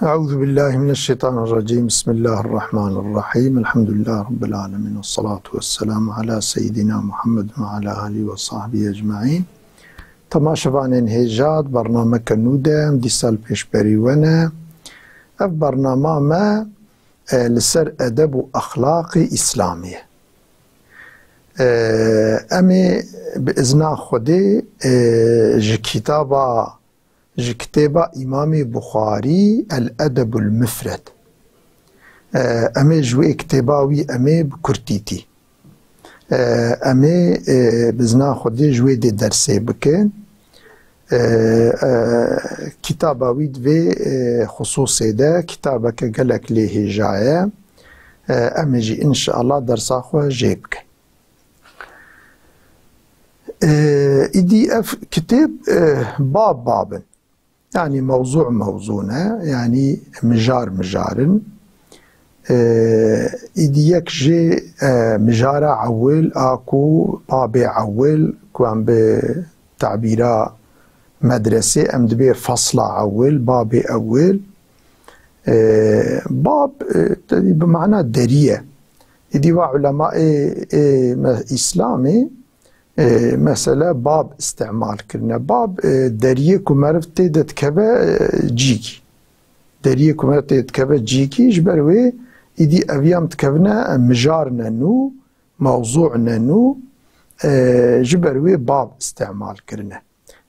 أعوذ بالله من الشيطان الرجيم. بسم الله الرحمن الرحيم. الحمد لله رب العالمين، والصلاة والسلام على سيدنا محمد وعلى آله وصحبه أجمعين. تماشوانین هیجاد برنامه کنوده دی سال پیش بریونه. اف برنامه ما لسر ادب و اخلاق اسلامیه. امی بإذن خودی جكتابة إمام بخاري الأدب المفرد. أمي جوي كتاباوي أمي بكرتيتي. أمي بزنا خودي جوي دي درسي بكين. كتاباوي دوي خصوصي دا كتابك قلق ليه جاية. أمي جي إن شاء الله درسا خواه جيبك. إدي أف كتاب بابن، يعني موضوع موزونة، يعني مجار إديك جي مجارة عول أكو بابي عول كوان بتعبيرا مدرسة أم دبي فصل عول بابي أول. باب بمعنى درية. إدي علماء إسلامي مثلا باب استعمال كرنا باب دريه كمرف تيدت كبا جيكي دريه كمرف تيدت كبا جيكي جبروي إدي أبيام تكبنا مجارنا نو موضوعنا نو جبروي باب استعمال كرنا.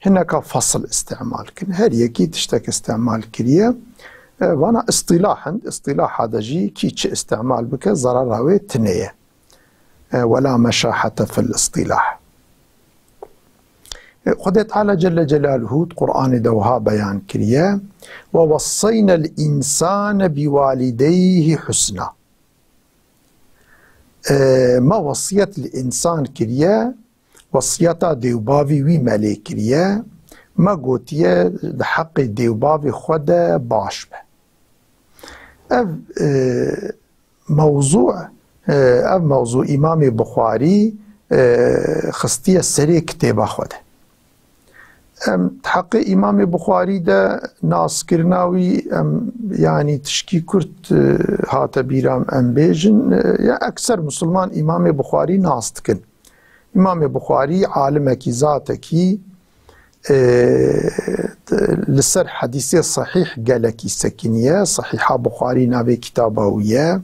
هناك فصل استعمال كرنا هل يكي تشتك استعمال كريا وانا اصطلاح هذا جي كي استعمال بك ضرره تنية ولا مشاحة في الاصطلاح. خدي تعالى جل جلاله قرآن دوها بيان كريا ووصينا الإنسان بوالديه حسنا. ما وصية الإنسان كريا وصيتا ديوبافي ومالي كريا ما قوتيا حق ديوبافي خدا باشبه. موضوع إمام بخاري خستية سري كتابة خده. حق إمام بخاري ده ناس كرناوي يعني تشكي كرت هاتا بيرام بيجن يعني أكثر مسلمان إمام بخاري ناس تكن. إمام بخاري عالمك ذاتك لسر حديثي صحيح قالك سكنية صحيحة بخاري نابي كتابه وياه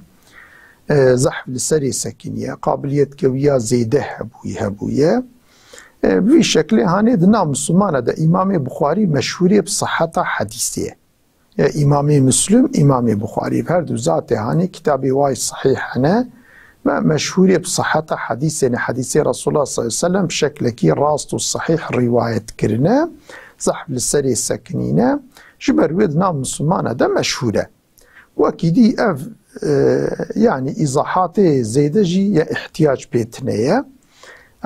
زحف لسري سكنية قابلية كوية زيده هبوية بوي شكل هاني دنا مسلمانة دا إمام بخاري مشهوري بصحة حديثية. إمام مسلم إمام بخاري بهردو ذاتي هاني كتابي واي صحيح هنا مشهوري بصحة حديثية حديثي رسول الله صلى الله عليه وسلم بشكل كي راستو الصحيح رواية كرنا زحف لسري سكنينة جبروي دنا مسلمانة دا مشهورة وكيدي يعني إيضاحات زيادة جي يا احتياج بيتنية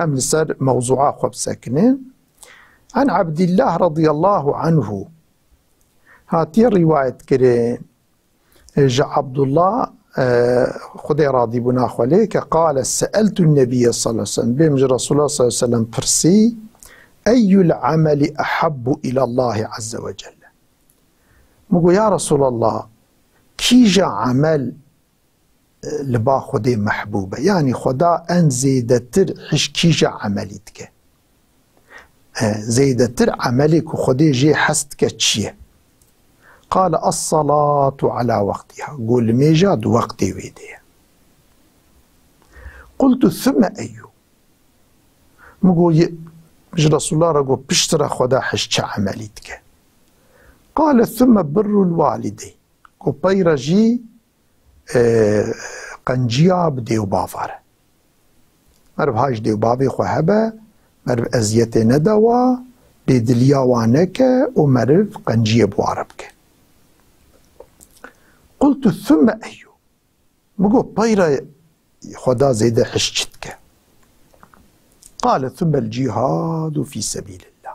أم لسر موضوعا خوب ساكنين. عن عبد الله رضي الله عنه هاتي رواية كرين جا عبد الله خدي راضي بنا خليك قال سألت النبي صلى الله عليه وسلم بمج رسول الله صلى الله عليه وسلم برسي أي العمل أحب إلى الله عز وجل. مقول يا رسول الله كيجا عمل لبا خدي محبوبة يعني خدا أن زيدتر حش كيجا عمليتك زيدتر عملك وخدي جي حستك تشيه. قال الصلاة على وقتها قول ميجاد وقتي ويدي. قلت ثم أيو مقول رسول الله رقو بشترى خدا حش عمليتك. قال ثم بر الوالدين قو بيرجي قنجيا بديو بافر مرب هاش ديو بابي خو هبه مرب ازيته ندوا بدليا وانك ومرب قنجيا بواربك. قلت ثم ايو مقو بيرا خدا زيده حشتك. قال ثم الجهاد في سبيل الله.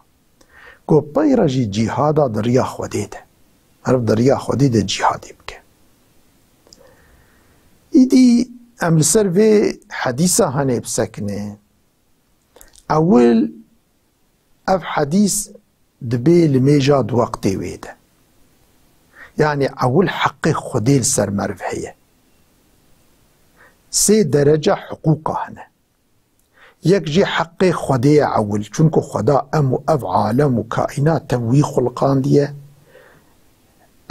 قو بيرا جي جهادا دريا خوديده مرب دريا خوديده جهادي بك. إيدي أم لسر حديثة هني بسكنة أول أف حديث دبي لميجاد وقتي ويده يعني اول حق خودي لسر مرف هي 3 درجة حقوقه هنا. يك جي حق خودي اول چونكو خدا ام و اف عالم و كائنات توي خلقان ديه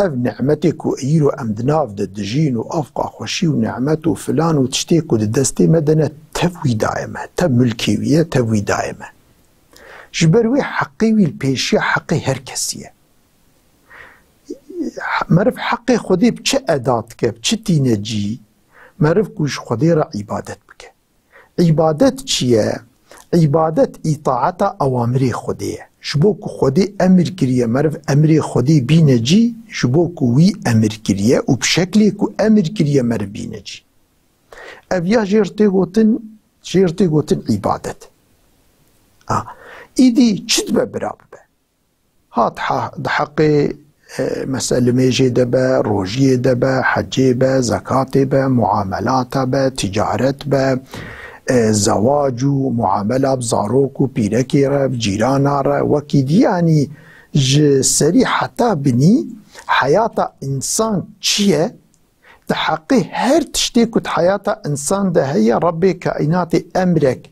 اف نعمتك و ايرو امدناف دجين و افقا خوشي و نعمت و فلان و تشتيك و دستي مدنه تفوي دائمه تملكيويه تفوي دائمه جبروي حقي والبيشي حقي هركسيه مرف حقي خودي بچه اداتك بچه تينجي مرف كوش خودي را عبادت بك. عبادت چیه؟ عبادت اطاعت اوامر خودیه. جبوکو خودی امر کریه مرف امر خودی بینجی جبوکو وی امر کریه و بشکلی که امر کریه مرف بینجی. اویا جیرتی گوتن عبادت. ایدی چید براب به؟ هات حق مسئله میجه دبه، روژیه دبه، حجه به، زکات به، معاملات به، تجارت به، زواج و معامله بزاروک و پیرکی را بجیرانا را وکی دی یعنی سری حتی بنی حیات انسان چیه ده حقی هر تشتی کت حیات انسان ده هی رب کائنات امرک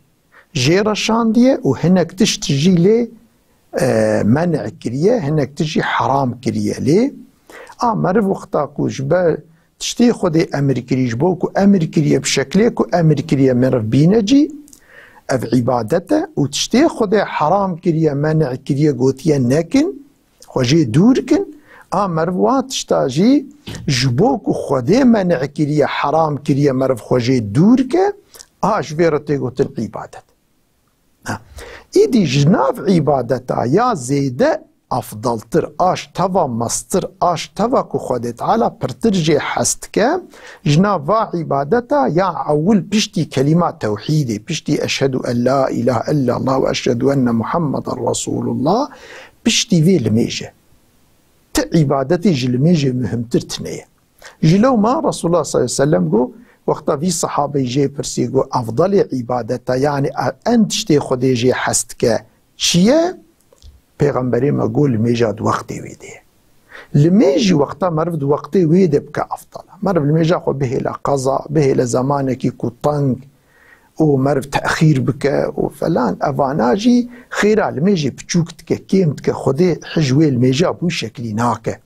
جیرشان دیه و هنک تشت جیلی منع کریه هنک تجی حرام کریه لی مرف وقتا کوش به تشتي خودي امر كريج بوكو امر كريه بشكله كو امر كريه مرف بينجي اف عبادته وتشتي خودي حرام كريه منع كريه قوتيه نكن خوجي دوركن مرفوات تشتاجي جبوكو خودي منع كريه حرام كريه مرف خوجي دوركه جفيرتي قوتن عبادت ايدي جناف عبادتا يا زيده افضلتر توا مستر توا كو خودت على برترجي حستك جناوا عبادتا يا اول بشتي كلمات توحيدي بشتي اشهد ان لا اله الا الله واشهد ان محمد رسول الله بشتي في الميجه عبادتي جلميجه مهمتر تنيه جلو ما رسول الله صلى الله عليه وسلم قو وقتا في صحابي جي برسي قو افضل عبادتا يعني انت شتي خودي جي حستك شيه پیغمبری ما گو لمیجاد وقتی ویده لمیجی وقتا مرفد وقتی ویده بکا افضل مرف لمیجا خو به لقضا به لزمانکی کو طنگ و مرف تأخیر بکا و فلان افاناجی خیره لمیجی بچوکتکه کیمتکه خودی حجوی لمیجا بو شکلی ناکه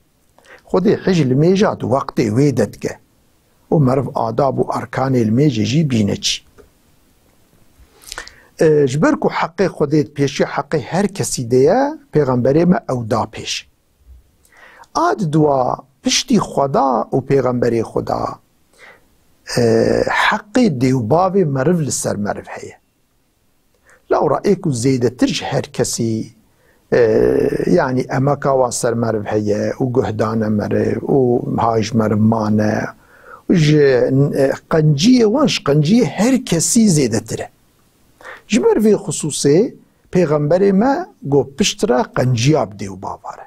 خودی حج لمیجاد وقتی ویدتکه و مرف آداب و ارکان لمیجی جی بینه چی جبركو حقي خودت پیشی حقي هر کسی ديه پیغمبری ما او دا پیش دوا پشتی خدا و پیغمبری خدا حقي دیوباوی مرف لسر مرف هيه لو رأيكو زيادة ترج هر كسي يعني امكا واسر مرف هيه و قهدانه مرف و هايج مرف مانه قنجيه وانش قنجيه هر كسي زيادة تره جبر في خصوصي پیغمبر ما گو پشترا قنجیاب دیو باواره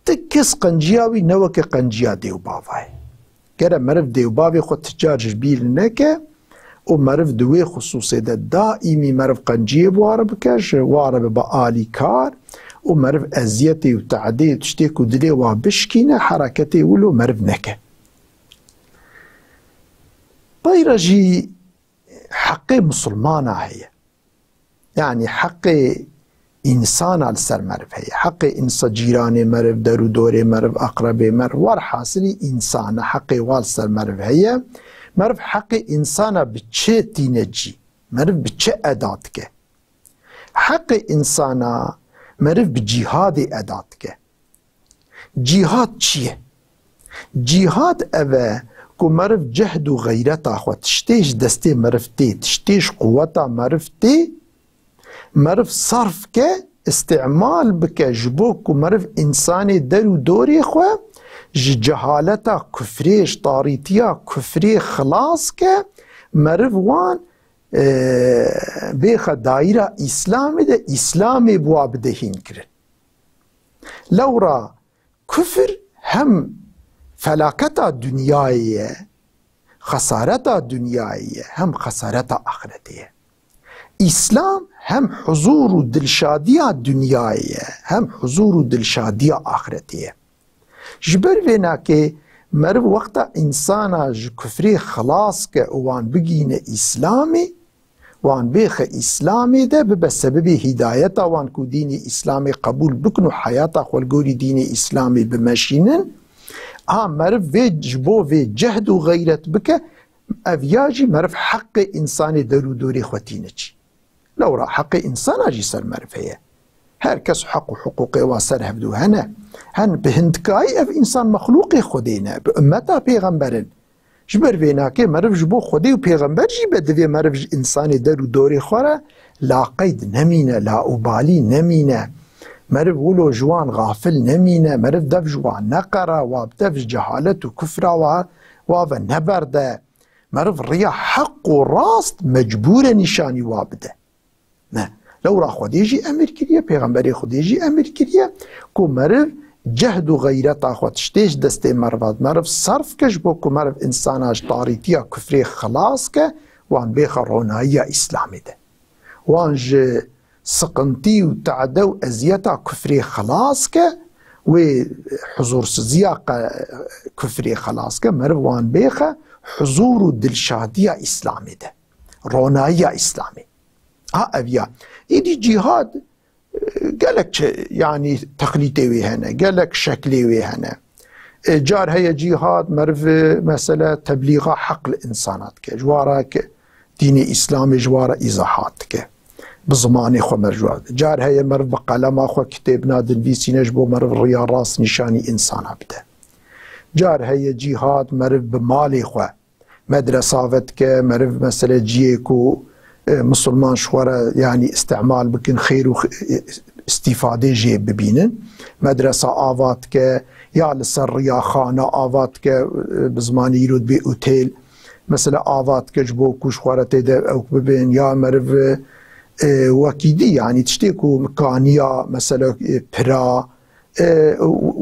تکس قنجیاوی نوک قنجیا دیو باواره گره مرف دیو باوی خود تجارج بیل نکه و مرف دوی خصوصي ده دائمی مرف قنجیه بواره بکش واره با آلی کار و مرف ازیتی و تعدی تشتیک و دلی و بشکینه حرکتی ولو مرف نکه بايرجي حق مسلمان هي يعني حق انسان على سر مرف هي حق انسان جيران مرف درو دور مرف اقرب مرف ورحاصلي انسان حق وال سر مرف هي مرف حق انسان بچه تينجي مرف بچه اداتك حق انسان مرف بجهاد اداتك جهاد چیه جهاد اوه کو مرف جهد و غیرت آخوا تشتیش دستی مرف تی تشتیش قوتا مرف تی مرف صرف که استعمال بکه جبو کو مرف انسانی در و دوری خوا جهالتا کفریش طاریتیا کفری خلاص که مرف وان بیخ دایره اسلامی ده اسلامی بوا بدهین کرن لورا کفر هم فلاکتا دنیاییه خسارتا دنیاییه هم خسارتا آخرتیه اسلام هم حضور و دلشادی دنیاییه هم حضور و دلشادی آخرتیه جبر وینا که مرو وقتا انسانا ج کفری خلاص که وان بگین اسلامی وان بیخ اسلامی ده به سبب هدایتا وان کو دین اسلامی قبول بکن و حیاتا خلقوری دین اسلامی بمشینن مرو وی جبو وی جهد و غیرت بکه اویاجی مرو حق انسان درو دوری خوتینه چی لو را حق انسان اجی سر مرفیه هر کس حق و حقوق واسر هبدو هن به هندکای اف انسان مخلوق خودینه به امتا پیغمبرن جبر وینا که مرو جبو خودی و پیغمبر جی بدوی مرو انسان درو دوری خوره لا قید نمینه لا اوبالی نمینه مرو ولو جوان غافل نمینه مرو دف جوان نقره و دف جهالت و کفر و نبرده مرو ریا حق و راست مجبور نشانی وابده نه لو را خودیجی امر کریه پیغمبری خودیجی امر کریه کو مرو جهد و غیرت خودشتیش دسته مرو صرف کش بو کو مرو انساناش طاریتیا کفری خلاص که وان بیخ رونایی اسلامی ده وان جه سقنتی و تعده و ازیتا کفری خلاص که و حضور سزیا کفری خلاص که مرو وان بیخ حضور و دلشادی اسلامی ده رونایی اسلامی اویا ایدی جهاد قالك يعني تقليدي ويهنا قالك شكلي ويهنا جار هي جهاد مرف مسألة تبليغ حق الإنسانات جوارك ديني إسلامي جوار إزاحاتك بزماني خو مرجوات جار هي مرف بقلم أخو كتابنا دنبيسي نجبو مرف ريا راس نشاني إنسان أبدا جار هي جهاد مرف بمالي خو مدرسة فتك مرف مسألة جيكو مسلمان شوارا يعني استعمال بكن خير استفاده جيب ببينن مدرسة آواتك يا لسر يا خانة آواتك بزماني يرود بي اوتيل مثلا آواتك جبو كوش خوارا تيدا او ببين يا مرف وكيدي يعني تشتيكو مكانيا مثلا برا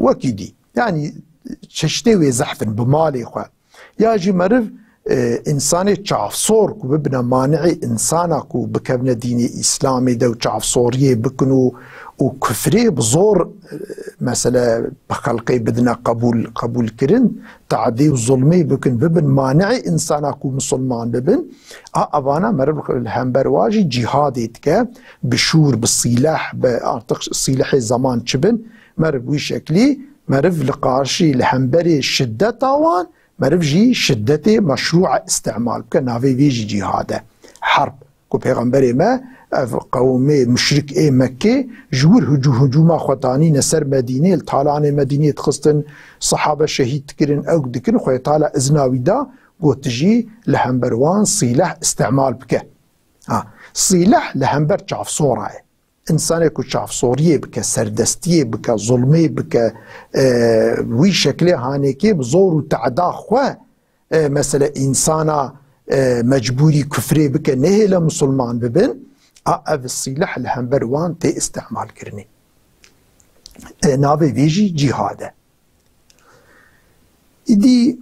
وكيدي يعني تشتيوي زحفن بمالي خواه يا جي مرف انسان چافسور کو ببنا مانع انسانا کو بکبنا دین اسلامی دو چافسوریه بکنو و کفری بزور مثلا بخلقی بدنا قبول کرن تعدی و ظلمی بکن ببن مانع انسانا کو مسلمان ببن اوانا مرب الهمبر واجی جهادیت که بشور بالسلاح بارتق سلاح زمان چبن مرب وی شکلی مرب لقاشی الهمبر شدت آوان مرف جي شدته مشروع استعمال كنافي فيجي جهاده حرب كو پیغمبر ما قومي مشرك مكة جور هجوما خوتاني نسر مدينة الطالعان مدينة خستن صحابة شهيد كرن او دكن خوي طالع ازناوي دا قوت جي لهمبروان صيلح استعمال بك صيلح لهمبر جاف صورة انسان کو چافسوریه بکه سردستیه بکه ظلمه بکه وی شکلی هانه که بزور و تعدا خواه مثلا انسانا مجبوری کفری بکه نه لمسلمان ببن او الصلاح لهمبر وان تی استعمال کرنی ناوی ویجی جهاده ایدی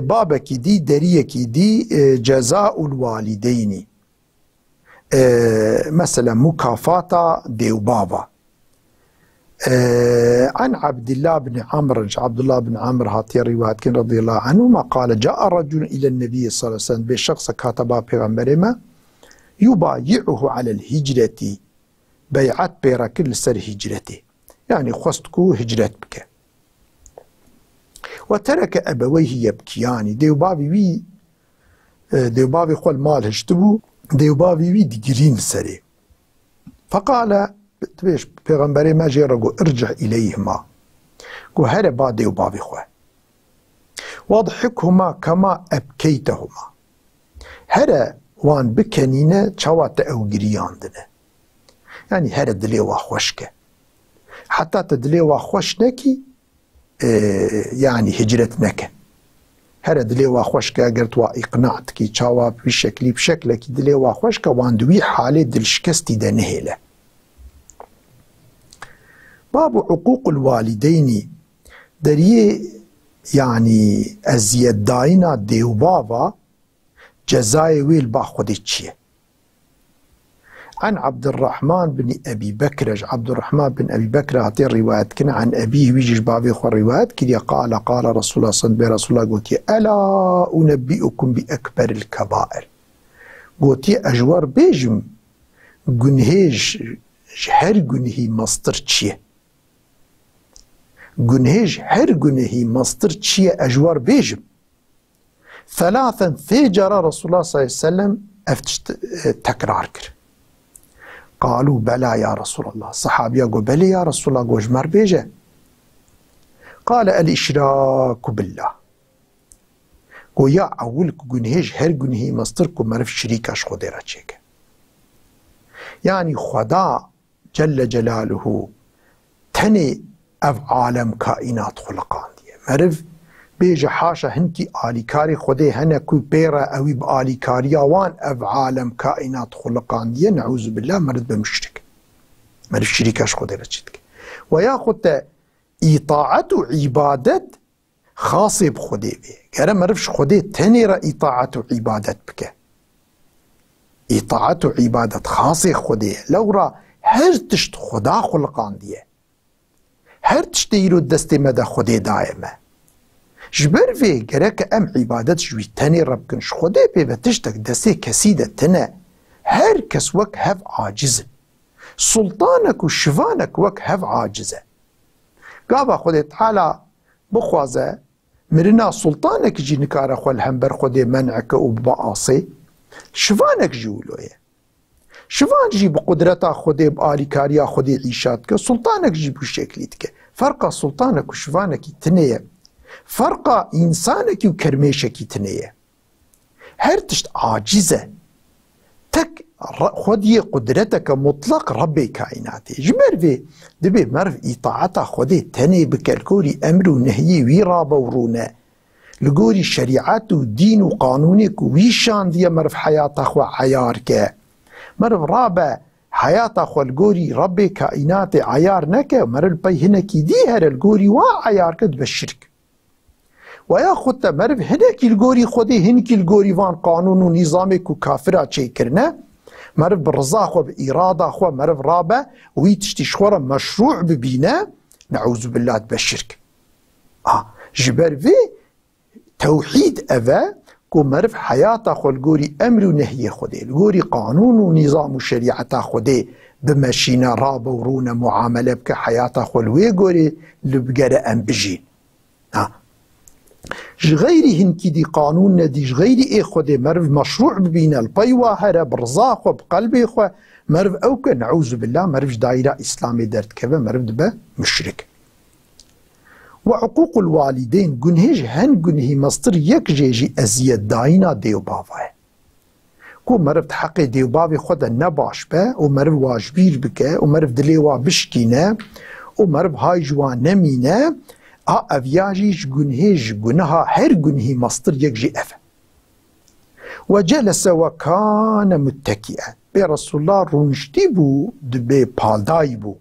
بابکی دی دریکی دی جزاء الوالدینی مثلا مكافاة ديو بابا عن عبد الله بن عمرو هاتي رواية رضي الله عنهما قال جاء رجل إلى النبي صلى الله عليه وسلم بشخص كاتبا بيغمبرما يبايعه على الهجرة بيعت بيرا كل سر هجرته يعني خستكو هجرت بك وترك أبويه يبكيان ديو بابي خو المال هجتبو ديو بابي وي ديجرين سري فقال تبيش پیغمبري ما جيرقو ارجع إليهما قو هره با ديو بابي خواه واضحكهما كما أبكيتهما هره وان بكنينه چوات او گريان دنه يعني هره دلي واخوشكه حتى تدلي واخوش نكي يعني هجرت نكه هر دلی واخوش که اگر تو اقناعت کی چاوا بشکل کی دلی واخوش که واندوی حاله دلشکستی ده نهیله باب حقوق الوالدين دریه يعني ازید داینا دیو بابا جزای ویل با خودی چیه عن عبد الرحمن بن أبي بكر. عبد الرحمن بن أبي بكر هاتي الرواية كنا عن أبيه ويجيش بابي خو الرواية كريا قال رسول الله صلى الله عليه وسلم قلت ألا أنبئكم بأكبر الكبائر. قلت أجوار بيجم جنهيج هر جنهي مصدر تشيه جنهيج هر جنهي مصدر تشيه أجوار بيجم ثلاثا ثجر رسول الله صلى الله عليه وسلم أفتش تكرار كر. قالوا بلى يا رسول الله. صحابي يقول بلى يا رسول الله جمر بيجه. قال الإشراك بالله. قو يا أولك جنهيج هر جنهي مصدركم مرف شريكاش خودي راتشيك. يعني خدا جل جلاله تني اف عالم كائنات خلقان دي مرف بيجا حاشا هنكي آليكاري خودي هنا كوي بيرا اوي بآليكاريا وان اف عالم كائنات خلقان دي نعوذ بالله مرد بمشرك مرف شريكاش خودي راتشيك. وياخد إطاعة عبادة خاصة بخودي بي قال مرفش خودي تني را إطاعة عبادة بك إطاعة عبادة خاصة خودي لو را هر تشت خدا خلقان ديه هر تشت يلو دست مدى خودي دائمة جبر في قرأك أم عبادت جوي تاني ربكنش خودي بي بتشتك دستي كسيدة تنا هر كس وك هف عاجز سلطانك وشفانك وك هف عاجزة قابا خودي تعالى بخوازة مرنا سلطانك جي نكار خوال همبر خودي منعك وبعاصي شفانك جولوية شفان جي بقدرتا خودي بآليكاريا خودي عيشاتك سلطانك جي بشكليتك فرق سلطانك وشفانك تنية فرق إنسانك وكرميشك تنية هر تشت عاجزة تك خودي قدرتك مطلق ربي كائناتي جمر في دبي مرف إطاعتا خودي تني بكالكوري أمر ونهي ويرابا ورونا لقوري شريعات ودين وقانونك ويشان دي مرف حياة أخوة عيارك مرف رابع حياة أخوة القوري ربي كائنات عيار نكا مرف بي هنكي دي هر القوري وعيارك تبشرك وياخد مرف هنكي القوري خودي هنكي القوري فان قانون ونظامك وكافرة چي كرنا مرف برزا أخوة بإرادة أخوة مرف رابع ويتشتي شخورة مشروع ببينا نعوذ بالله تبشرك جبر في توحيد أفا كو مرف حياة خلقوري أمر ونهي خودي القوري قانون ونظام وشريعة خودي بمشينا رابا ورونا معاملة بك حياة خلوي قوري لبقر أم بجين غيري هنكي دي قانون ندي غيري اي خودي مرف مشروع ببينا البيوة هرب رزاق وبقلبي خو مرف أوك نعوذ بالله مرف دائرة إسلامي درت كذا مرف دبا مشرك. وعقوق الوالدين جنهج هن جنهي مصدر يك جيجي أزيد داينا ديو بابا كو مرف حقي ديو بابي خود نباش با ومرف واجبير بك ومرف دليوا بشكينا ومرف هاي جوان نمينا أفياجيش جنهج جنها هر جنهي مصدر يك جي أفا. وجلس وكان متكئا برسول الله رونشتي بو دبي بالداي بو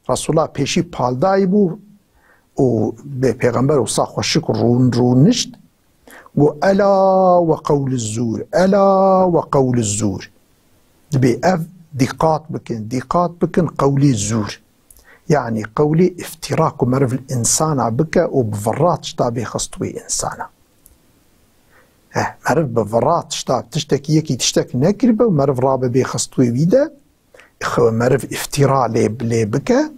رسول الله بيشي بالداي بو و به پیغمبر و ساخ و شکر رون نشت و الا و قول الزور الا و قول الزور دبي اف دقات بكن قولي الزور يعني قولي افتراك مرف الانسان بك وبفرات شتابي خصتوي انسانا مرف بفرات شتاب تشتكي يكي تشتك نكربه ومرف رابه بي خصتوي ويدا مرف افتراء لي بك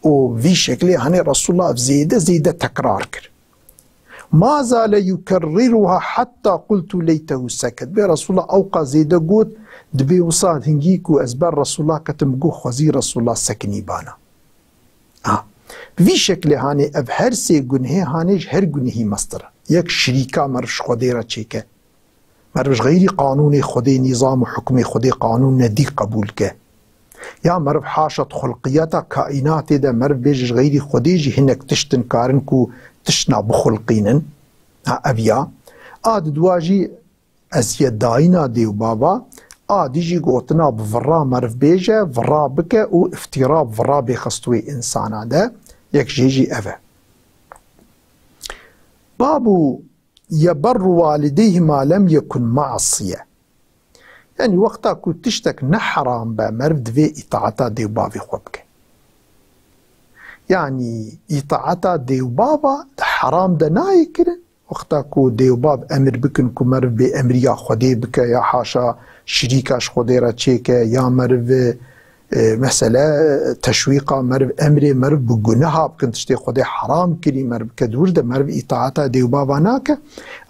وفي شكل هني رسول الله زيادة تكرار كر ما زال يكررها حتى قلت ليته سكت بي رسول الله أوقع زيادة قوت دبي وصاد هنجيكو أزبار رسول الله كتمقو خزي رسول الله سكني بانا في شكل هاني أب هر سي قنهي هانيج هر قنهي مصدر يك شريكا مرش خديرة چيكا مرش غيري قانون خدي نظام وحكم خدي قانون ندي قبول كه يا مرف حاشت خلقياتا كائنات دا مرف بيج غيري خديجي هنك تشتن كارنكو تشنا بخلقينن أبيا دواجي أزيد داينا ديو بابا ديجي قوتنا بفرا مرف بيجا فرا بك و افتراء فرا بخستوي إنسانا دا يك جيجي أفا. بابو يبر والديه ما لم يكن معصية يعني وقتا كو تشتك نحرام با مرف دوی اطاعتا دیو باوی خوب که. يعني اطاعتا دیو بابا حرام ده ناي كرن وقتا كو دیو باب امر بكن كو مرف بي امر يا خودي بك يا حاشا شريكاش خودي را چيك يا مرف مثلا تشويقا مرف امر مرف بگناها بكن تشتي خودي حرام كري مرف كدور ده مرف اطاعتا دیو بابا ناك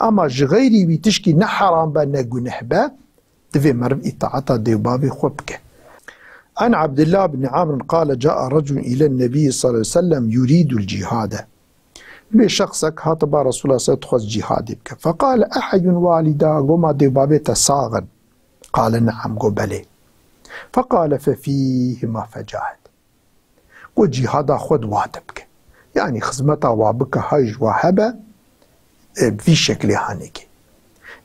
اما جغيري بيتشكي نحرام با نگنه با دفي مرف اطاعتا دیو بابي خوبك. عن عبد الله بن عمرو قال جاء رجل إلى النبي صلى الله عليه وسلم يريد الجهاد بشخصك هاتبا رسول الله سيدخل جهاد بك فقال أحد والدا قوما ديو بابي تساغن قال نعم قو بلي فقال ففيهما فجاهد قو جهادا خود وادبك يعني خزمتا وابك هايج وهبا في شكل هانيك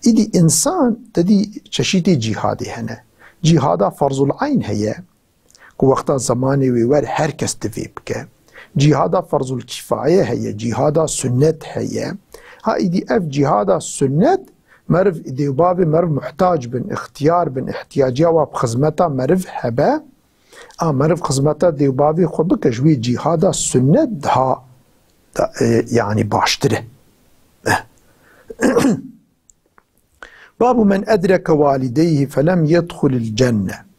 إدي إنسان تدي تشيتي جهادي هنا جهادا فرض العين هي وقتا زماني ويوار هركس تفي بك جهادا فرض الكفاية هي جهادا سنت هي ها إدي أف جهادا سنت مرف إدي بابي مرف محتاج بن اختيار بن احتياجيا وبخزمتا مرف هبا مرف خزمتا دي بابي خود بك جوي جهادا سنت ها يعني باشتره باب من أدرك والديه فلم يدخل الجنة.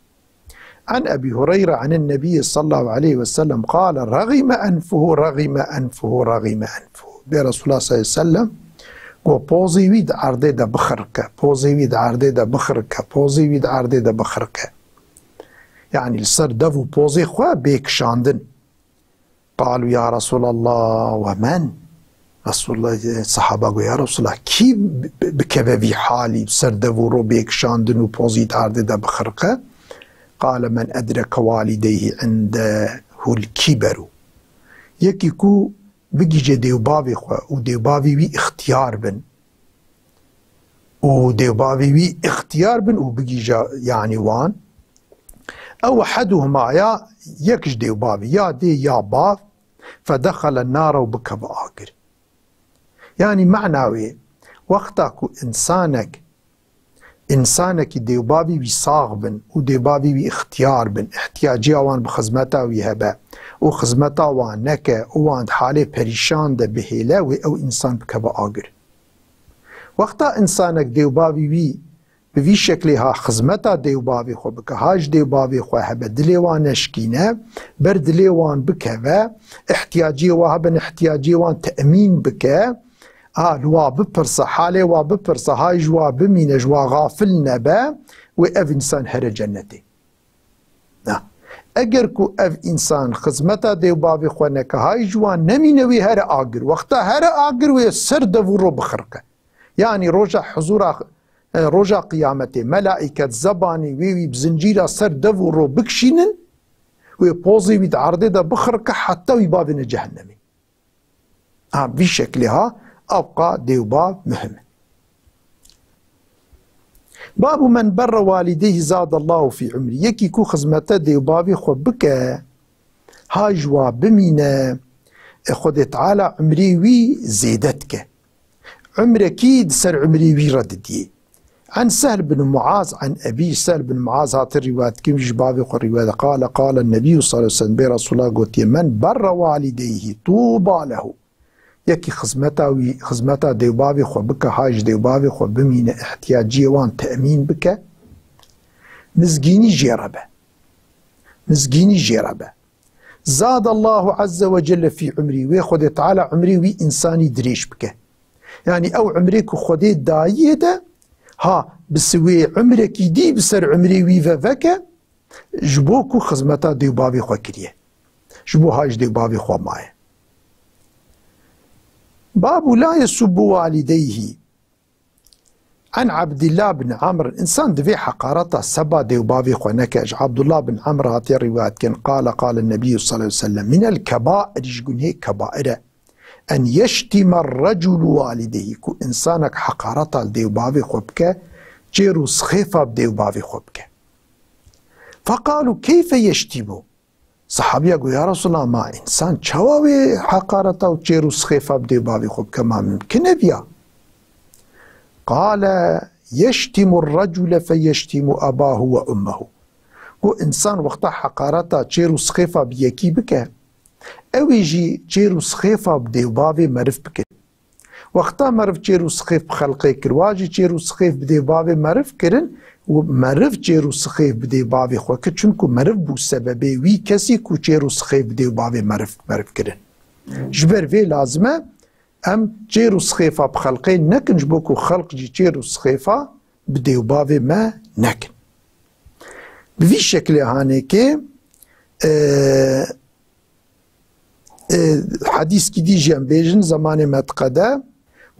عن أبي هريرة عن النبي صلى الله عليه وسلم قال رغم أنفه رغم أنفه رغم أنفه برسول الله صلى الله عليه وسلم وبوزي ويد عرضي دا بخركة بوزي ويد عرضي دا بخركة بوزي ويد عرضي دا بخركة يعني السر دفو بوزي خواه بيك شاندن قالوا يا رسول الله ومن رسول الله الصحابة قالوا يا رسول الله كي بكبابي حالي بسر دفو رو بيك شاندن وبوزي عرضي دا بخركة قال من أدرك والديه عنده الكبر يكي كو بيجي ديو بابي خوا وديو بابي وي اختيار بن وديو بابي وي اختيار بن وبيجي يعني وان أو أحدهما يا يكش ديو بابي يا دي يا باب فدخل النار وبكى بآخر يعني معناوي وقتك إنسانك ديو بابي وي صاغ بن وديو بابي وي اختيار بن احتياجي وان بخزمتا وي هبا وخزمتا وان نكا وان حالي پريشان ده بهيلا او انسان بكبا آگر وقتا انسانك ديو بابي وي بوي شكلها خزمتا ديو بابي خو بك هاج ديو بابي خو هبا دلي وان نشكينه بر دلي وان بكبا احتياجي وهبن احتياجي وان تأمين بك لوا بپرسه حاله وا بپرسه های جوا بمینه جوا غافل نبا و اف انسان هر جنته اگر کو اف انسان خدمتا دیو بابی خوانه که های جوا نمینه وی هر آگر وقتا هر آگر و سر دو رو بخرقه يعني روجا حضور روجا قيامته ملائكة زباني وي بزنجيرا سر دو رو بكشينن ويبوزي ويد عرضي دا بخرقه حتى ويبابنا جهنمي بشكلها أبقى ديو باب مهم. باب من بر والديه زاد الله في عمري يكي كو خزمته ديو بابي خو بك هاجوا بمينه خد تعالى عمري وي زيدتك عمركيد سر عمري وي رددي. عن سهل بن معاذ عن أبي سهل بن معاذ هات الروايات كم جبابي خو الرواية قال النبي صلى الله عليه وسلم برسول الله قلت من بر والديه طوبى له يكي خزمتا ديو بابي خو بك هاج ديو بابي خو بمين احتياجي وان تأمين بك مزقيني جيربه زاد الله عز وجل في عمري ويخد تعالى عمري وي إنساني دريش بك يعني أو عمريك خدي دايده بسوي عمرك دي بسر عمري وي فك جبوكو خزمتا ديو بابي خو كريه جبو هاج ديو بابي خو معي. باب لا يسب والديه. عن عبد الله بن عمرو إنسان دفي حقارته سبا ديو بابي خو نكج عبد الله بن عمرو هاتي الروايات كان قال النبي صلى الله عليه وسلم من الكبائر يقول هيك كبائر أن يشتم الرجل والديه كو إنسانك حقارته ديو بابي خو بك جيرو سخيفة بديو بابي خو بك فقالوا كيف يشتموا صحابي يقول يا رسول الله ما إنسان شواوي حقارته وجيرو سخيفة بديو بابي خو بك ما ممكن بيا قال يشتم الرجل فيشتم أباه وأمه. و إنسان وقتا حقارتا چيرو سخيفا بيكي بك اوي جي چيرو سخيفا بديو بابي مرف بك. وقتا مرف چيرو سخيف بخلقه كرواجي چيرو سخيف بديو بابي مرف كرن و مرف چيرو سخيف بديو بابي خوكه چونكو مرف بو سببه وي كسي كو چيرو سخيف بديو بابي مرف كرن. جبر في لازمه ام چيرو سخيفا بخلقه نكن جبوكو خلق جي چيرو سخيفا بديو بابي ما نكن. بفي شكل هاني كي حديث كي دي جيان بيجن زمان متقدا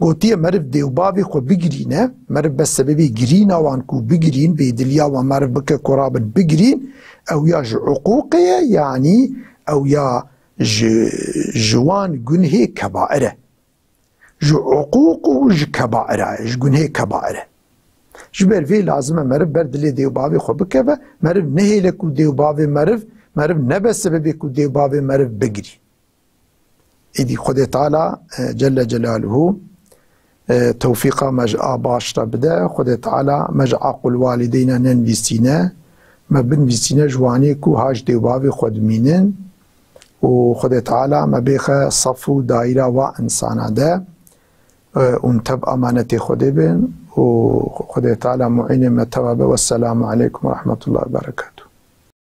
قوتي مرف ديو بابي خو بگرينه مرف بس سببي گرينه وانكو بگرين بيدليا ومرف بك قرابا بگرين او يا عقوقية يعني او يا جوان گنه كبائره عقوق و كبائره گنه كبائره. جبر في لازمه مرف بردلي ديو بابي خو بكبه مرف نهيلكو ديو بابي مرف نبس سببي كو ديو بابي مرف بگري. إذي خد تعالى جل جلاله توفيقا مجأ باشرة بدا خد تعالى مجأ قل والدينا ننفيسينا ما بنفيسينا جوانيكو هاج ديو بابي خد مينن وخد تعالى ما بيخ صفو دائرة وإنسانا دا ونتب أمانة خد بن وخد تعالى معين متوابة. والسلام عليكم ورحمة الله وبركاته.